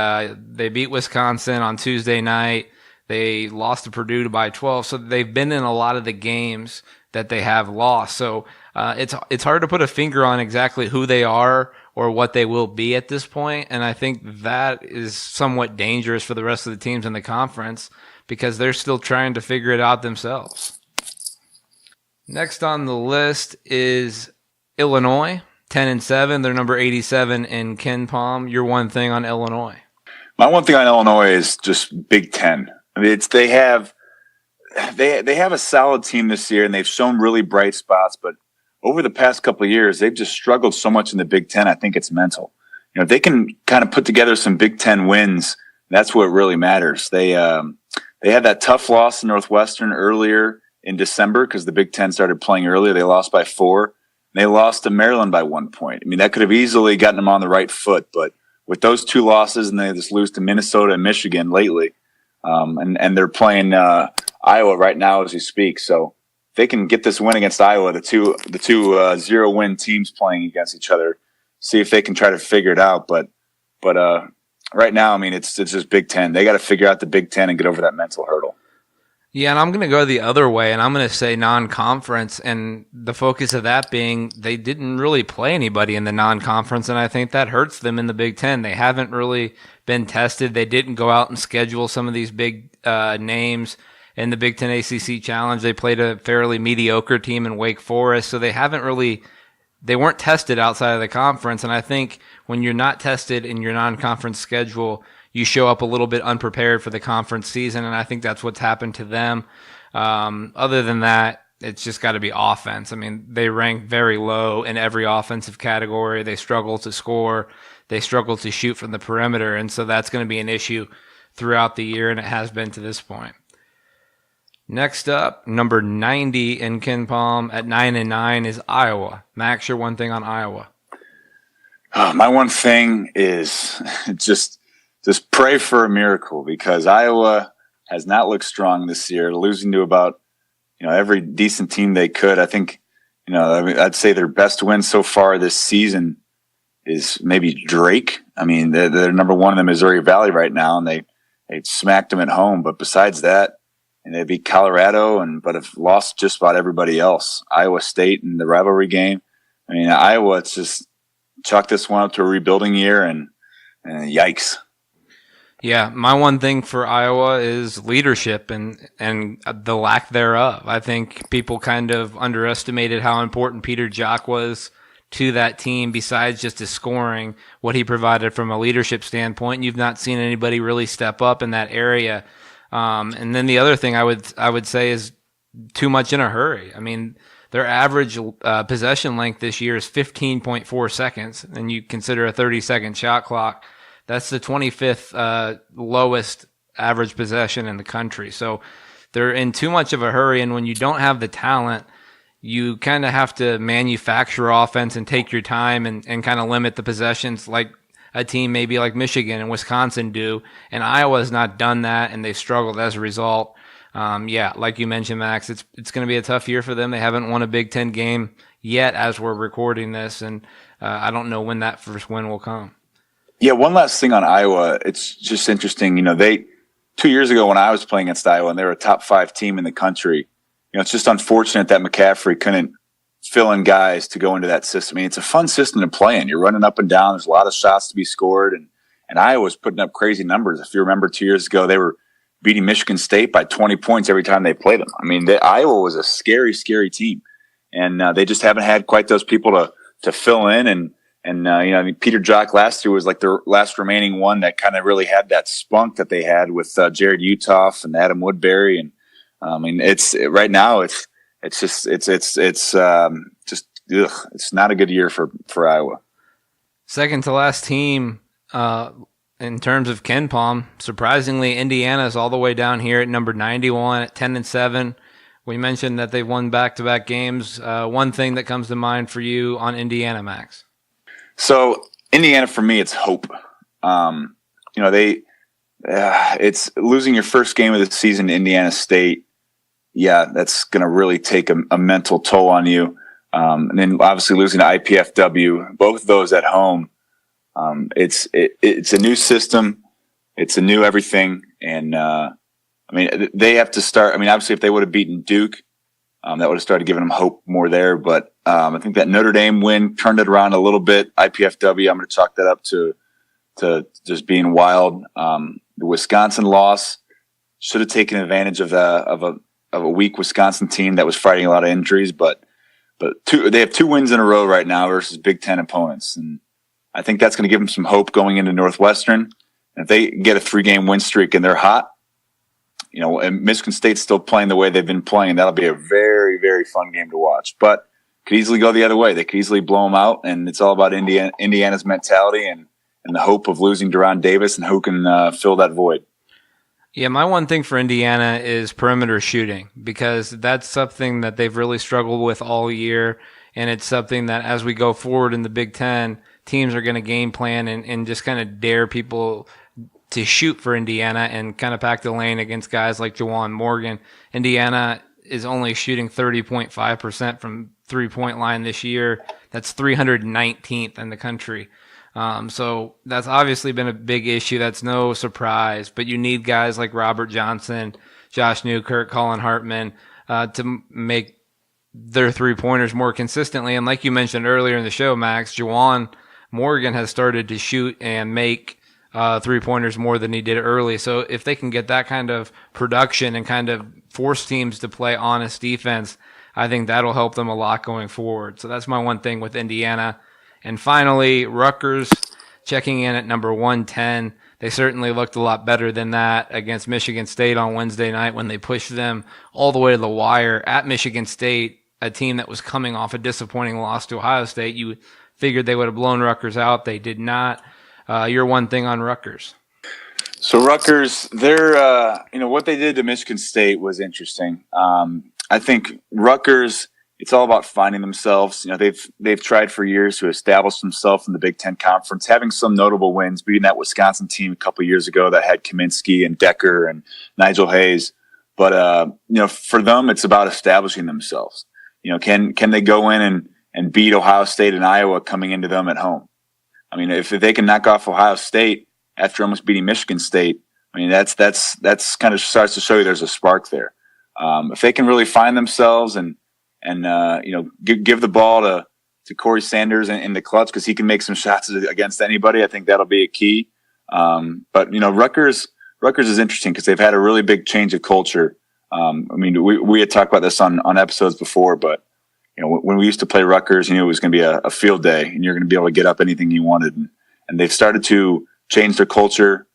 they beat Wisconsin on Tuesday night. They lost to Purdue by 12. So they've been in a lot of the games that they have lost. So it's hard to put a finger on exactly who they are or what they will be at this point. And I think that is somewhat dangerous for the rest of the teams in the conference because they're still trying to figure it out themselves. Next on the list is Illinois, 10-7. They're number 87 in KenPom. Your one thing on Illinois? My one thing on Illinois is just Big Ten. I mean, they have a solid team this year, and they've shown really bright spots. But over the past couple of years, they've just struggled so much in the Big Ten. I think it's mental. If they can kind of put together some Big Ten wins, that's what really matters. They had that tough loss to Northwestern earlier in December because the Big Ten started playing earlier. They lost by 4. They lost to Maryland by 1 point. I mean, that could have easily gotten them on the right foot, but with those 2 losses, and they just lose to Minnesota and Michigan lately, and they're playing Iowa right now as we speak. So if they can get this win against Iowa, the two 0-win teams playing against each other, see if they can try to figure it out. But right now, I mean, it's just Big Ten. They got to figure out the Big Ten and get over that mental hurdle. Yeah, and I'm going to go the other way, and I'm going to say non-conference, and the focus of that being they didn't really play anybody in the non-conference, and I think that hurts them in the Big Ten. They haven't really been tested. They didn't go out and schedule some of these big names in the Big Ten ACC Challenge. They played a fairly mediocre team in Wake Forest, so they weren't tested outside of the conference, and I think when you're not tested in your non-conference schedule, you show up a little bit unprepared for the conference season, and I think that's what's happened to them. Other than that, it's just got to be offense. I mean, they rank very low in every offensive category. They struggle to score. They struggle to shoot from the perimeter, and so that's going to be an issue throughout the year, and it has been to this point. Next up, number 90 in KenPom at 9-9 is Iowa. Max, your one thing on Iowa. My one thing is just pray for a miracle because Iowa has not looked strong this year, losing to about every decent team they could. I think I'd say their best win so far this season is maybe Drake. I mean, they're number 1 in the Missouri Valley right now, and they smacked them at home. But besides that, and they beat Colorado, but have lost just about everybody else. Iowa State in the rivalry game. I mean, Iowa, it's just chalk this one up to a rebuilding year, and yikes. Yeah, my one thing for Iowa is leadership and the lack thereof. I think people kind of underestimated how important Peter Jok was to that team besides just his scoring, what he provided from a leadership standpoint. You've not seen anybody really step up in that area. And then the other thing I would say is too much in a hurry. I mean, their average possession length this year is 15.4 seconds, and you consider a 30-second shot clock. That's the 25th lowest average possession in the country. So they're in too much of a hurry, and when you don't have the talent, you kind of have to manufacture offense and take your time and kind of limit the possessions like a team maybe like Michigan and Wisconsin do. And Iowa has not done that, and they've struggled as a result. Like you mentioned, Max, it's going to be a tough year for them. They haven't won a Big Ten game yet as we're recording this, and I don't know when that first win will come. Yeah, one last thing on Iowa. It's just interesting. 2 years ago when I was playing against Iowa and they were a top 5 team in the country, it's just unfortunate that McCaffrey couldn't fill in guys to go into that system. I mean, it's a fun system to play in. You're running up and down. There's a lot of shots to be scored. And Iowa's putting up crazy numbers. If you remember 2 years ago, they were beating Michigan State by 20 points every time they played them. I mean, Iowa was a scary, scary team. And they just haven't had quite those people to fill in. And I mean, Peter Jok last year was like the last remaining one that kind of really had that spunk that they had with Jared Utoff and Adam Woodbury. And I mean, right now it's not a good year for Iowa. Second to last team in terms of KenPom, surprisingly, Indiana is all the way down here at number 91 at 10-7. We mentioned that they've won back-to-back games. One thing that comes to mind for you on Indiana, Max? So Indiana, for me, it's hope. It's losing your first game of the season to Indiana State. Yeah, that's going to really take a mental toll on you. And then obviously losing to IPFW, both of those at home. It's a new system. It's a new everything. And, they have to start. I mean, obviously if they would have beaten Duke, that would have started giving them hope more there. But I think that Notre Dame win turned it around a little bit. IPFW, I'm going to chalk that up to just being wild. The Wisconsin loss should have taken advantage of a weak Wisconsin team that was fighting a lot of injuries. But they have 2 wins in a row right now versus Big Ten opponents, and I think that's going to give them some hope going into Northwestern. And if they get a 3-game win streak and they're hot, and Michigan State's still playing the way they've been playing, that'll be a very, very fun game to watch. But could easily go the other way. They could easily blow them out, and it's all about Indiana's mentality and the hope of losing Deron Davis and who can fill that void. Yeah, my one thing for Indiana is perimeter shooting because that's something that they've really struggled with all year. And it's something that as we go forward in the Big Ten, teams are going to game plan and just kind of dare people to shoot for Indiana and kind of pack the lane against guys like Juwan Morgan. Indiana is only shooting 30.5% from 3-point line this year. That's 319th in the country. So that's obviously been a big issue. That's no surprise, but you need guys like Robert Johnson, Josh Newkirk, Colin Hartman, to make their 3-pointers more consistently. And like you mentioned earlier in the show, Max, Juwan Morgan has started to shoot and make 3-pointers more than he did early. So if they can get that kind of production and kind of force teams to play honest defense, I think that'll help them a lot going forward. So that's my one thing with Indiana. And finally, Rutgers checking in at number 110. They certainly looked a lot better than that against Michigan State on Wednesday night when they pushed them all the way to the wire at Michigan State, a team that was coming off a disappointing loss to Ohio State. You figured they would have blown Rutgers out. They did not. Your one thing on Rutgers. So Rutgers, they're what they did to Michigan State was interesting. I think Rutgers, it's all about finding themselves. They've tried for years to establish themselves in the Big Ten Conference, having some notable wins, beating that Wisconsin team a couple of years ago that had Kaminsky and Decker and Nigel Hayes. But for them, it's about establishing themselves. Can they go in and beat Ohio State and Iowa coming into them at home? I mean, if they can knock off Ohio State after almost beating Michigan State, I mean that's kind of starts to show you there's a spark there. If they can really find themselves and give the ball to Corey Sanders in the clutch because he can make some shots against anybody, I think that'll be a key. But Rutgers is interesting because they've had a really big change of culture. We had talked about this on episodes before, but when we used to play Rutgers, it was going to be a field day, and you're going to be able to get up anything you wanted. And they've started to change their culture,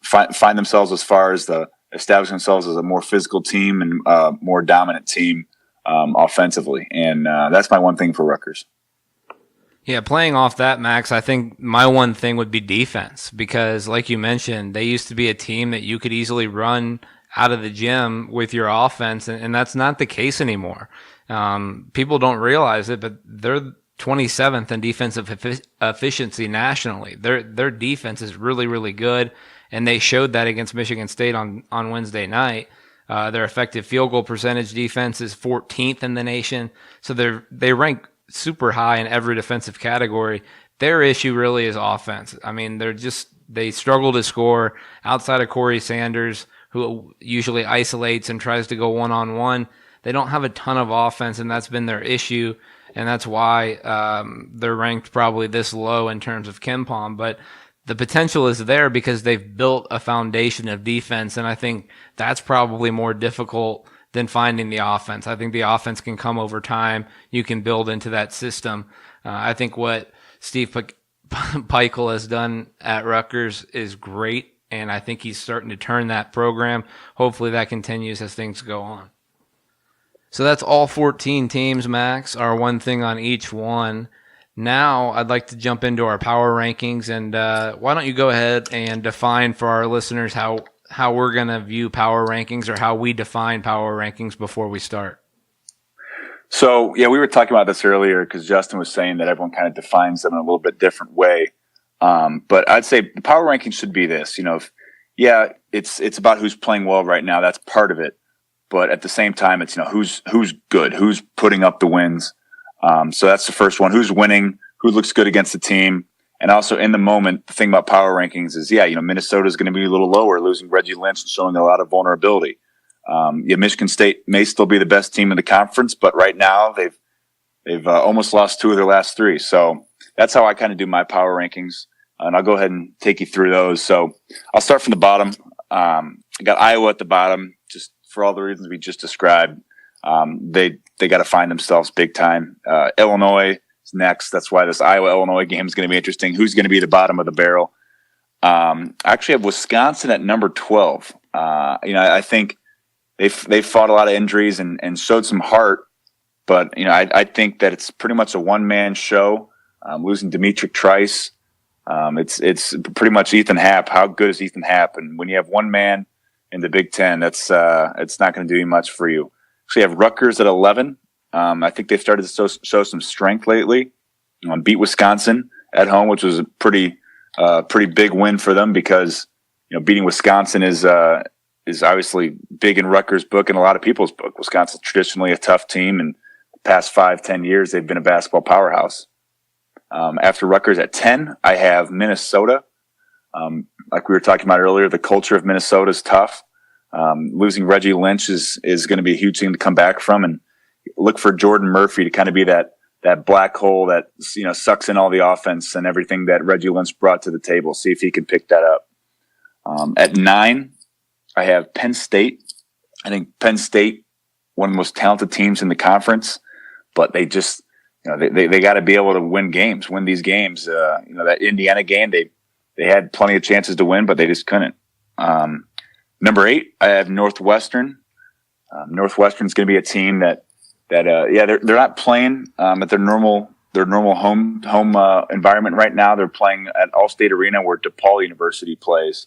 find themselves as far as establish themselves as a more physical team and more dominant team offensively. And that's my one thing for Rutgers. Yeah, playing off that, Max, I think my one thing would be defense because, like you mentioned, they used to be a team that you could easily run out of the gym with your offense, and that's not the case anymore. People don't realize it, but they're 27th in defensive efficiency nationally. Their defense is really, really good, and they showed that against Michigan State on Wednesday night. Their effective field goal percentage defense is 14th in the nation, so they rank super high in every defensive category. Their issue really is offense. I mean, they struggle to score outside of Corey Sanders, who usually isolates and tries to go one-on-one. They don't have a ton of offense, and that's been their issue, and that's why they're ranked probably this low in terms of KenPom. But the potential is there because they've built a foundation of defense, and I think that's probably more difficult than finding the offense. I think the offense can come over time. You can build into that system. I think what Steve Pikiell has done at Rutgers is great, and I think he's starting to turn that program. Hopefully that continues as things go on. So that's all 14 teams, Max, our one thing on each one. Now I'd like to jump into our power rankings, and why don't you go ahead and define for our listeners how we're going to view power rankings or how we define power rankings before we start. So, we were talking about this earlier because Justin was saying that everyone kind of defines them in a little bit different way. But I'd say the power rankings should be this, it's about who's playing well right now. That's part of it. But at the same time, it's, who's good, who's putting up the wins. So that's the first one. Who's winning? Who looks good against the team? And also in the moment, the thing about power rankings is, Minnesota is going to be a little lower, losing Reggie Lynch and showing a lot of vulnerability. Michigan State may still be the best team in the conference, but right now they've almost lost 2 of their last 3. So that's how I kind of do my power rankings. And I'll go ahead and take you through those. So I'll start from the bottom. I got Iowa at the bottom, just for all the reasons we just described. They got to find themselves big time. Illinois is next. That's why this Iowa-Illinois game is going to be interesting. Who's going to be the bottom of the barrel? I actually have Wisconsin at number 12. I think they fought a lot of injuries and showed some heart, but I think that it's pretty much a one-man show. Losing Demetric Trice, it's pretty much Ethan Happ. How good is Ethan Happ? And when you have one man in the Big Ten, that's it's not going to do much for you. Actually, have Rutgers at 11. I think they've started to show some strength lately. Beat Wisconsin at home, which was a pretty big win for them because beating Wisconsin is obviously big in Rutgers' book and a lot of people's book. Wisconsin's traditionally a tough team, and the past 5-10 years they've been a basketball powerhouse. After Rutgers at 10, I have Minnesota. Like we were talking about earlier, the culture of Minnesota is tough. Losing Reggie Lynch is going to be a huge thing to come back from, and look for Jordan Murphy to kind of be that black hole that sucks in all the offense and everything that Reggie Lynch brought to the table. See if he can pick that up. At 9, I have Penn State. I think Penn State, one of the most talented teams in the conference, but they just they got to be able to win these games. That Indiana game, they had plenty of chances to win, but they just couldn't. Number 8, I have Northwestern. Northwestern's going to be a team that they're not playing at their normal home environment right now. They're playing at Allstate Arena where DePaul University plays.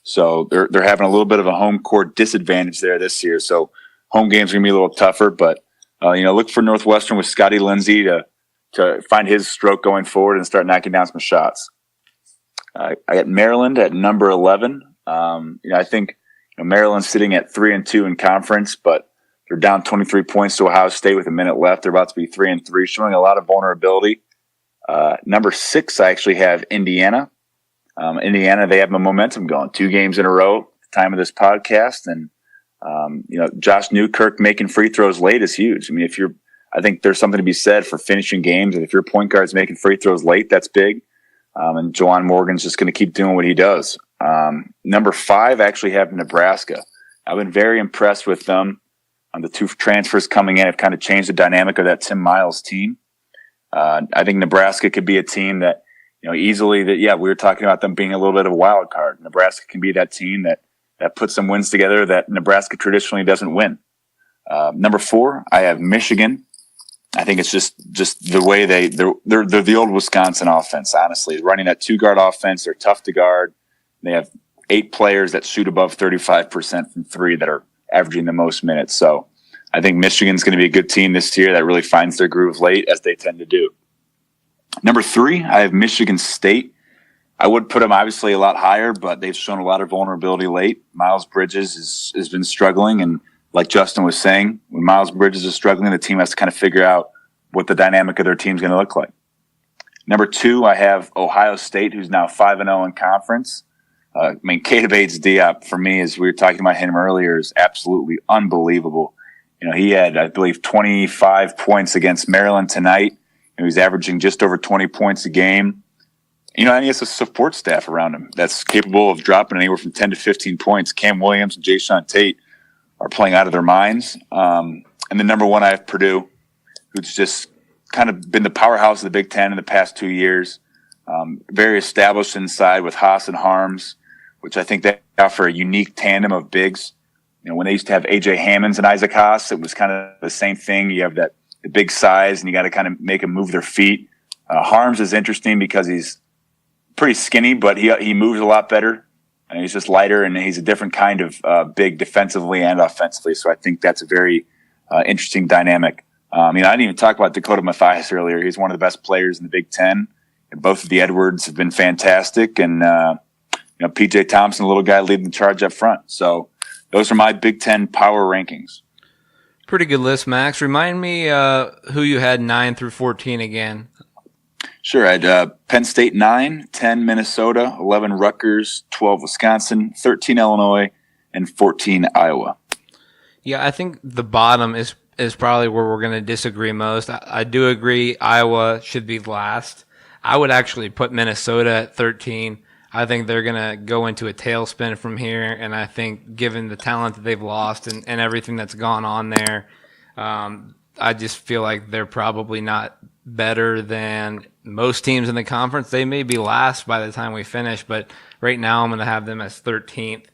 So they're having a little bit of a home court disadvantage there this year. So home games are going to be a little tougher, but look for Northwestern with Scotty Lindsey to find his stroke going forward and start knocking down some shots. I got Maryland at number 11. I think Maryland's sitting at 3-2 in conference, but they're down 23 points to Ohio State with a minute left. They're about to be 3-3, showing a lot of vulnerability. Number 6, I actually have Indiana. Indiana, they have the momentum going. 2 games in a row at the time of this podcast. And, Josh Newkirk making free throws late is huge. I mean, I think there's something to be said for finishing games. And if your point guard's making free throws late, that's big. And Juwan Morgan's just going to keep doing what he does. Number 5, I actually have Nebraska. I've been very impressed with them. The 2 transfers coming in have kind of changed the dynamic of that Tim Miles team. I think Nebraska could be a team that, easily we were talking about them being a little bit of a wild card. Nebraska can be that team that puts some wins together that Nebraska traditionally doesn't win. Number 4, I have Michigan. I think it's just the way they're the old Wisconsin offense, honestly. Running that 2-guard offense, they're tough to guard. They have 8 players that shoot above 35% from 3 that are averaging the most minutes. So I think Michigan's going to be a good team this year that really finds their groove late, as they tend to do. Number 3, I have Michigan State. I would put them obviously a lot higher, but they've shown a lot of vulnerability late. Miles Bridges has been struggling, and like Justin was saying, when Miles Bridges is struggling, the team has to kind of figure out what the dynamic of their team is going to look like. Number 2, I have Ohio State, who's now 5-0 in conference. Keita Bates-Diop, for me, as we were talking about him earlier, is absolutely unbelievable. He had, I believe, 25 points against Maryland tonight. He was averaging just over 20 points a game. And he has a support staff around him that's capable of dropping anywhere from 10 to 15 points. Cam Williams and Jayshawn Tate are playing out of their minds. And then number 1, I have Purdue, who's just kind of been the powerhouse of the Big Ten in the past 2 years. Very established inside with Haas and Harms, which I think they offer a unique tandem of bigs. When they used to have A.J. Hammonds and Isaac Haas, it was kind of the same thing. You have the big size, and you got to kind of make them move their feet. Harms is interesting because he's pretty skinny, but he moves a lot better. And he's just lighter, and he's a different kind of big defensively and offensively. So I think that's a very interesting dynamic. I didn't even talk about Dakota Mathias earlier. He's one of the best players in the Big Ten. And both of the Edwards have been fantastic. And, P.J. Thompson, a little guy leading the charge up front. So those are my Big Ten power rankings. Pretty good list, Max. Remind me who you had 9 through 14 again. Sure. I had Penn State 9, 10 Minnesota, 11 Rutgers, 12 Wisconsin, 13 Illinois, and 14 Iowa. Yeah, I think the bottom is probably where we're going to disagree most. I do agree Iowa should be last. I would actually put Minnesota at 13. I think they're going to go into a tailspin from here, and I think given the talent that they've lost and everything that's gone on there, I just feel like they're probably not better than most teams in the conference. They may be last by the time we finish, but right now I'm going to have them as 13th.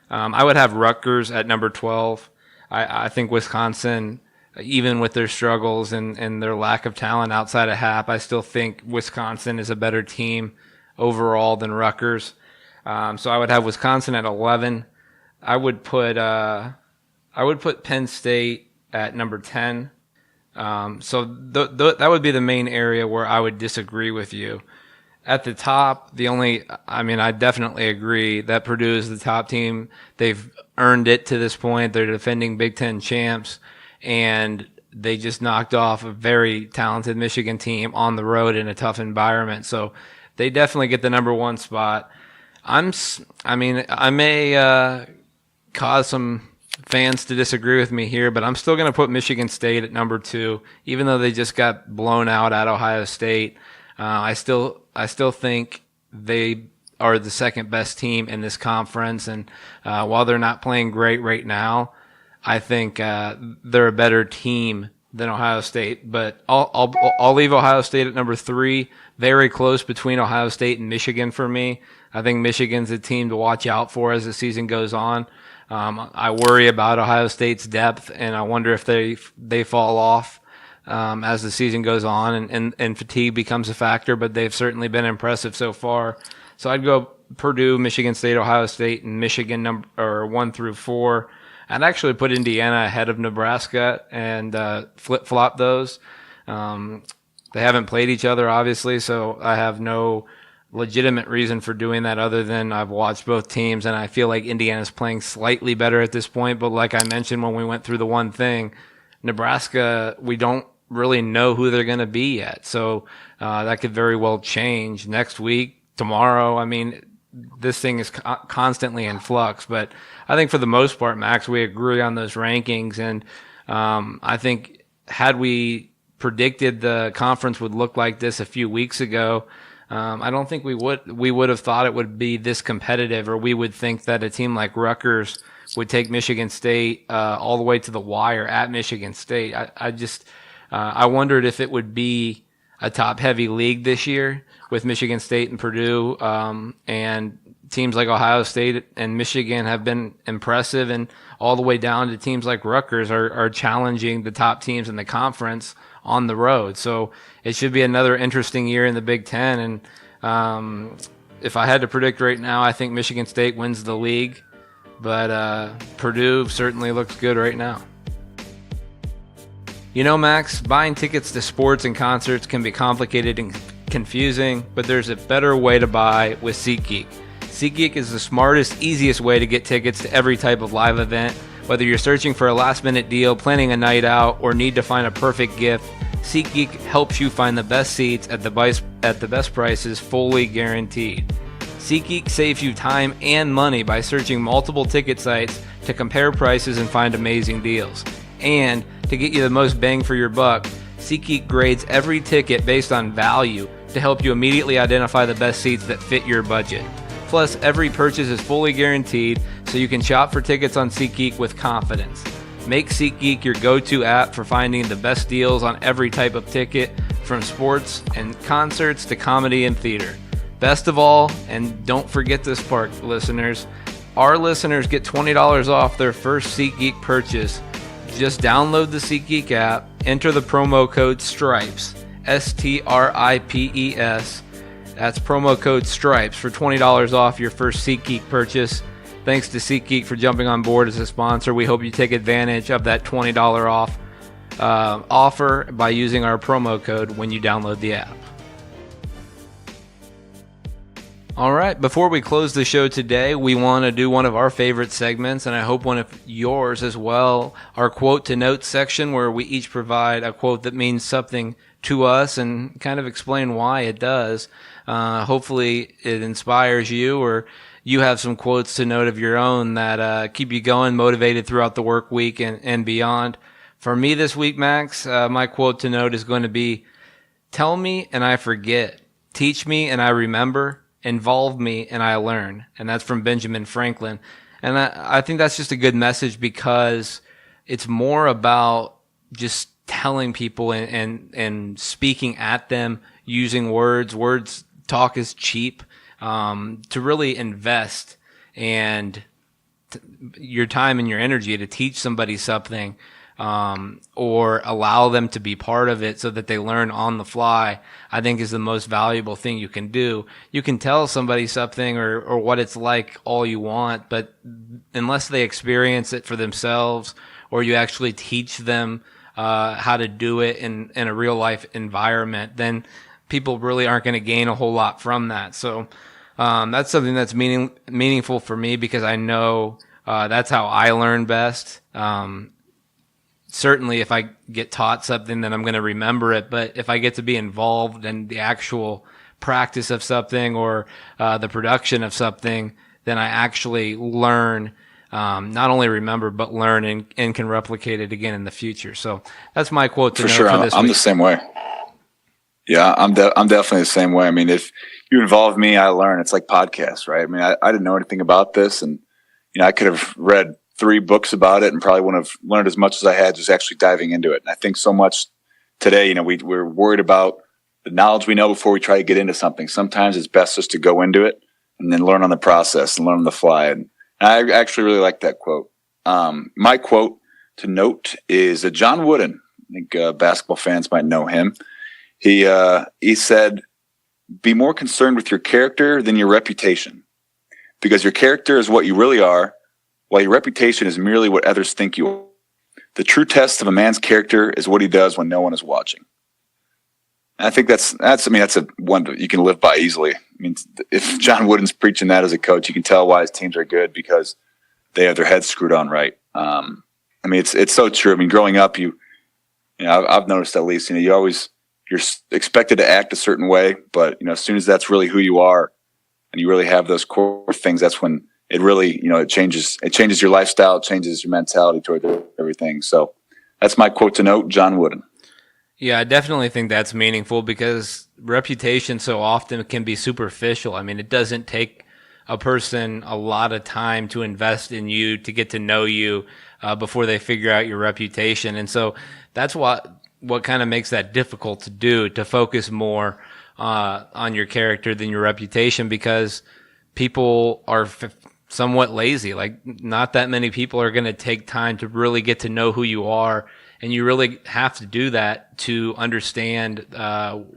I would have Rutgers at number 12. I think Wisconsin, even with their struggles and their lack of talent outside of Hap, I still think Wisconsin is a better team overall than Rutgers. So I would have Wisconsin at 11. I would put Penn State at number 10. So that would be the main area where I would disagree with you. At the top, I definitely agree that Purdue is the top team. They've earned it to this point. They're defending Big Ten champs, and they just knocked off a very talented Michigan team on the road in a tough environment. So they definitely get the number 1 spot. I may cause some fans to disagree with me here, but I'm still going to put Michigan State at number 2, even though they just got blown out at Ohio State. I still think they are the second best team in this conference, and while they're not playing great right now, I think they're a better team than Ohio State. But I'll leave Ohio State at number 3. Very close between Ohio State and Michigan for me. I think Michigan's a team to watch out for as the season goes on. I worry about Ohio State's depth, and I wonder if they fall off as the season goes on and fatigue becomes a factor, but they've certainly been impressive so far. So I'd go Purdue, Michigan State, Ohio State, and Michigan 1 through 4. I'd actually put Indiana ahead of Nebraska and flip-flop those. They haven't played each other, obviously, so I have no legitimate reason for doing that other than I've watched both teams, and I feel like Indiana's playing slightly better at this point. But like I mentioned when we went through the one thing, Nebraska, we don't really know who they're going to be yet. So that could very well change next week, tomorrow. I mean, this thing is constantly in flux. But I think for the most part, Max, we agree on those rankings. And I think had we predicted the conference would look like this a few weeks ago, I don't think we would have thought it would be this competitive, or we would think that a team like Rutgers would take Michigan State all the way to the wire at Michigan State. I wondered if it would be a top-heavy league this year with Michigan State and Purdue, and teams like Ohio State and Michigan have been impressive, and all the way down to teams like Rutgers are challenging the top teams in the conference on the road. So it should be another interesting year in the Big Ten. And if I had to predict right now, I think Michigan State wins the league, but Purdue certainly looks good right now. You know, Max, buying tickets to sports and concerts can be complicated and confusing, but there's a better way to buy with SeatGeek. SeatGeek is the smartest, easiest way to get tickets to every type of live event. Whether you're searching for a last-minute deal, planning a night out, or need to find a perfect gift, SeatGeek helps you find the best seats at the best prices, fully guaranteed. SeatGeek saves you time and money by searching multiple ticket sites to compare prices and find amazing deals. And to get you the most bang for your buck, SeatGeek grades every ticket based on value to help you immediately identify the best seats that fit your budget. Plus, every purchase is fully guaranteed, so you can shop for tickets on SeatGeek with confidence. Make SeatGeek your go-to app for finding the best deals on every type of ticket, from sports and concerts to comedy and theater. Best of all, and don't forget this part, listeners, our listeners get $20 off their first SeatGeek purchase. Just download the SeatGeek app, enter the promo code STRIPES, STRIPES. That's promo code STRIPES for $20 off your first SeatGeek purchase. Thanks to SeatGeek for jumping on board as a sponsor. We hope you take advantage of that $20 off offer by using our promo code when you download the app. All right, before we close the show today, we want to do one of our favorite segments, and I hope one of yours as well, our quote to note section, where we each provide a quote that means something to us and kind of explain why it does. Hopefully it inspires you, or you have some quotes to note of your own that keep you going, motivated throughout the work week and beyond. For me this week, Max, my quote to note is going to be, tell me and I forget, teach me and I remember, involve me and I learn. And that's from Benjamin Franklin. And I think that's just a good message, because it's more about just telling people and speaking at them using words. Words talk is cheap. To really invest and your time and your energy to teach somebody something, or allow them to be part of it so that they learn on the fly, I think is the most valuable thing you can do. You can tell somebody something or what it's like all you want, but unless they experience it for themselves or you actually teach them how to do it in a real life environment, then people really aren't going to gain a whole lot from that. So that's something that's meaningful for me because I know that's how I learn best. Certainly if I get taught something, then I'm going to remember it. But if I get to be involved in the actual practice of something or the production of something, then I actually learn, not only remember, but learn and can replicate it again in the future. So that's my quote to For note sure. for this I'm week. the same way. Yeah, I'm definitely the same way. I mean, if you involve me, I learn. It's like podcasts, right? I mean, I didn't know anything about this, and I could have read 3 books about it and probably wouldn't have learned as much as I had just actually diving into it. And I think so much today, we're worried about the knowledge we know before we try to get into something. Sometimes it's best just to go into it and then learn on the process and learn on the fly. And I actually really like that quote. My quote to note is John Wooden. I think basketball fans might know him. He said, "Be more concerned with your character than your reputation, because your character is what you really are, while your reputation is merely what others think you are. The true test of a man's character is what he does when no one is watching." And I think that's a one that you can live by easily. I mean, if John Wooden's preaching that as a coach, you can tell why his teams are good because they have their heads screwed on right. I mean, it's so true. I mean, growing up, I've noticed at least, you're expected to act a certain way, but as soon as that's really who you are, and you really have those core things, that's when it really, it changes your lifestyle, it changes your mentality toward everything. So that's my quote to note, John Wooden. Yeah, I definitely think that's meaningful because reputation so often can be superficial. I mean, it doesn't take a person a lot of time to invest in you, to get to know you before they figure out your reputation. And so that's what kind of makes that difficult to do, to focus more on your character than your reputation, because people are somewhat lazy. Like, not that many people are going to take time to really get to know who you are. And you really have to do that to understand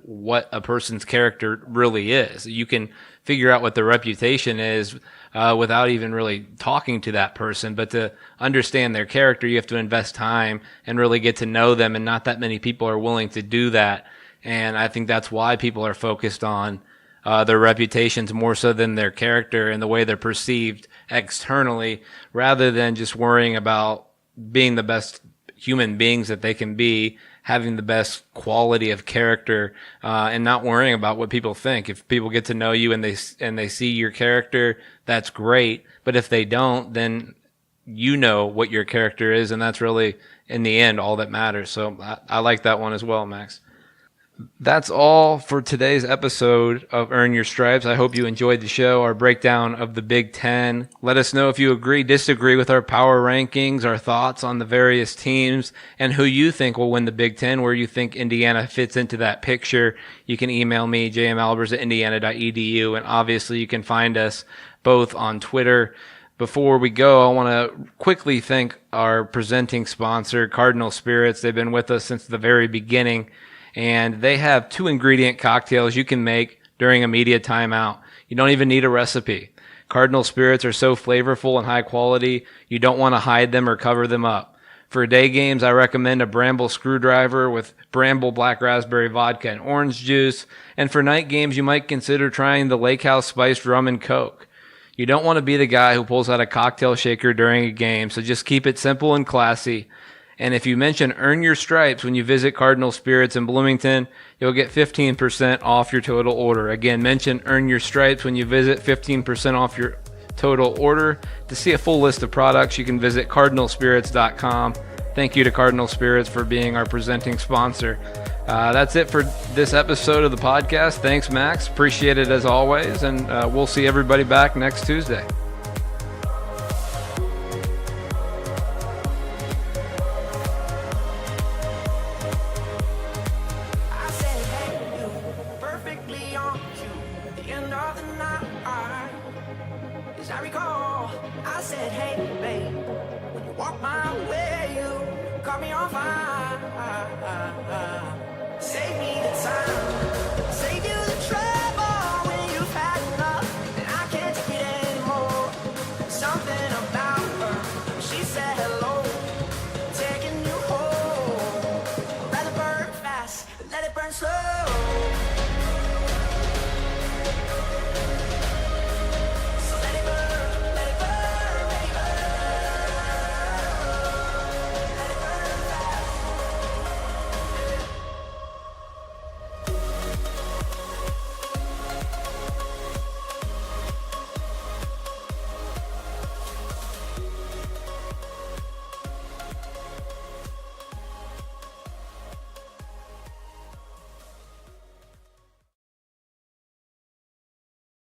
what a person's character really is. You can figure out what their reputation is without even really talking to that person. But to understand their character, you have to invest time and really get to know them. And not that many people are willing to do that. And I think that's why people are focused on their reputations more so than their character and the way they're perceived externally, rather than just worrying about being the best human beings that they can be, having the best quality of character, and not worrying about what people think. If people get to know you and they see your character, that's great. But if they don't, then you know what your character is, and that's really, in the end, all that matters. So I like that one as well, Max. That's all for today's episode of Earn Your Stripes. I hope you enjoyed the show, our breakdown of the Big Ten. Let us know if you agree, disagree with our power rankings, our thoughts on the various teams, and who you think will win the Big Ten, where you think Indiana fits into that picture. You can email me, jmalbers@indiana.edu, and obviously you can find us both on Twitter. Before we go, I want to quickly thank our presenting sponsor, Cardinal Spirits. They've been with us since the very beginning. And they have 2-ingredient cocktails you can make during a media timeout. You don't even need a recipe. Cardinal Spirits are so flavorful and high quality, you don't want to hide them or cover them up. For day games, I recommend a Bramble Screwdriver with Bramble Black Raspberry Vodka and Orange Juice. And for night games, you might consider trying the Lake House Spiced Rum and Coke. You don't want to be the guy who pulls out a cocktail shaker during a game, so just keep it simple and classy. And if you mention Earn Your Stripes when you visit Cardinal Spirits in Bloomington, you'll get 15% off your total order. Again, mention Earn Your Stripes when you visit, 15% off your total order. To see a full list of products, you can visit cardinalspirits.com. Thank you to Cardinal Spirits for being our presenting sponsor. That's it for this episode of the podcast. Thanks, Max. Appreciate it as always. And we'll see everybody back next Tuesday. I recall, I said, hey, babe, when you walk my way, you caught me on fire. Save me the time, save you the trouble.